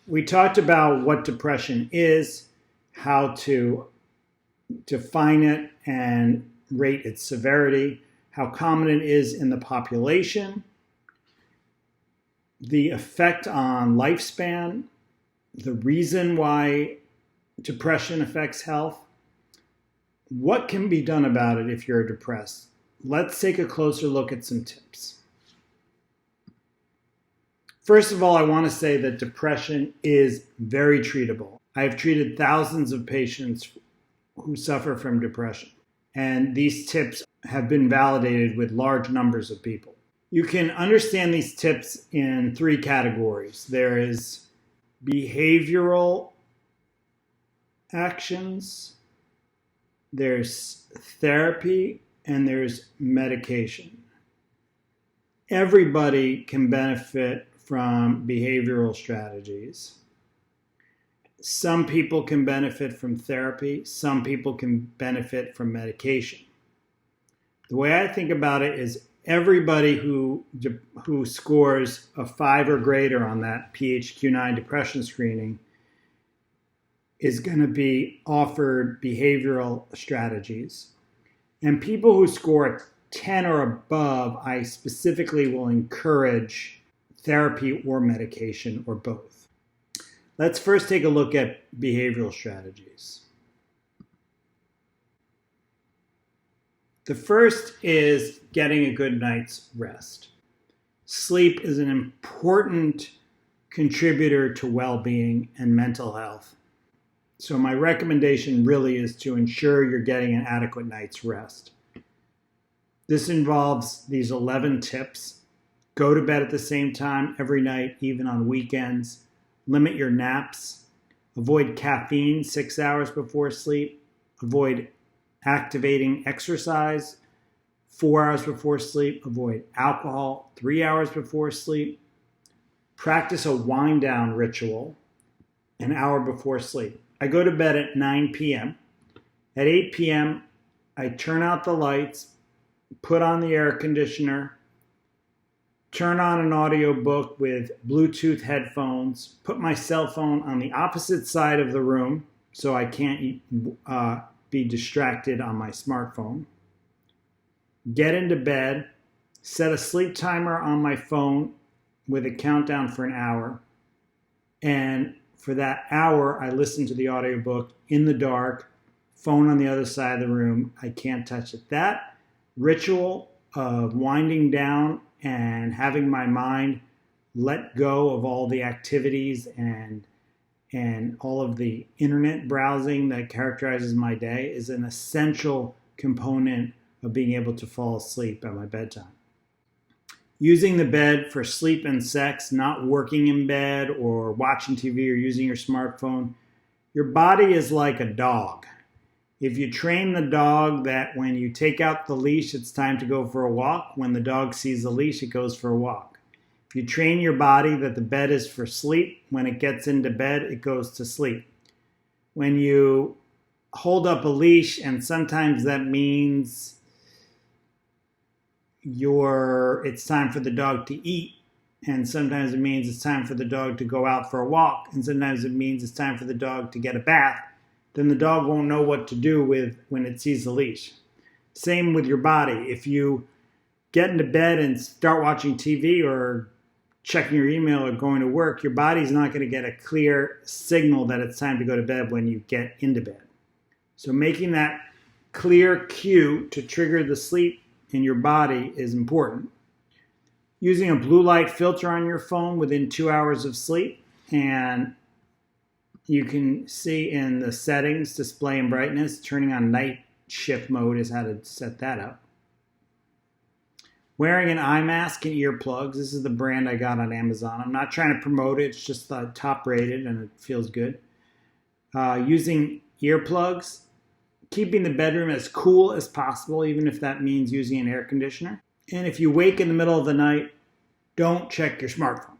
We talked about what depression is, how to define it and rate its severity, how common it is in the population, the effect on lifespan, the reason why depression affects health, what can be done about it if you're depressed. Let's take a closer look at some tips. First of all, I want to say that depression is very treatable. I have treated thousands of patients who suffer from depression, and these tips have been validated with large numbers of people. You can understand these tips in three categories. There is behavioral actions, there's therapy, and there's medication. Everybody can benefit from behavioral strategies. Some people can benefit from therapy. Some people can benefit from medication. The way I think about it is everybody who scores a 5 or greater on that PHQ-9 depression screening is going to be offered behavioral strategies. And people who score a 10 or above, I specifically will encourage therapy or medication or both. Let's first take a look at behavioral strategies. The first is getting a good night's rest. Sleep is an important contributor to well-being and mental health. So my recommendation really is to ensure you're getting an adequate night's rest. This involves these 11 tips. Go to bed at the same time every night, even on weekends. Limit your naps. Avoid caffeine 6 hours before sleep. Avoid activating exercise 4 hours before sleep. Avoid alcohol 3 hours before sleep. Practice a wind down ritual an hour before sleep. I go to bed at 9 p.m. At 8 p.m., I turn out the lights, put on the air conditioner, turn on an audiobook with Bluetooth headphones, put my cell phone on the opposite side of the room so I can't be distracted on my smartphone. Get into bed, set a sleep timer on my phone with a countdown for an hour, and for that hour, I listen to the audiobook in the dark, phone on the other side of the room. I can't touch it. That ritual of winding down and having my mind let go of all the activities and all of the internet browsing that characterizes my day is an essential component of being able to fall asleep at my bedtime. Using the bed for sleep and sex, not working in bed or watching TV or using your smartphone. Your body is like a dog. If you train the dog that when you take out the leash, it's time to go for a walk, when the dog sees the leash, it goes for a walk. If you train your body that the bed is for sleep, when it gets into bed, it goes to sleep. When you hold up a leash, and sometimes that means it's time for the dog to eat, and sometimes it means it's time for the dog to go out for a walk, and sometimes it means it's time for the dog to get a bath, then the dog won't know what to do when it sees the leash. Same with your body. If you get into bed and start watching TV or checking your email or going to work, your body's not going to get a clear signal that it's time to go to bed when you get into bed. So making that clear cue to trigger the sleep in your body is important. Using a blue light filter on your phone within 2 hours of sleep, and you can see in the settings, display and brightness, turning on night shift mode is how to set that up. Wearing an eye mask and earplugs. This is the brand I got on Amazon. I'm not trying to promote it. It's just top rated and it feels good. Using earplugs. Keeping the bedroom as cool as possible, even if that means using an air conditioner. And if you wake in the middle of the night, don't check your smartphone.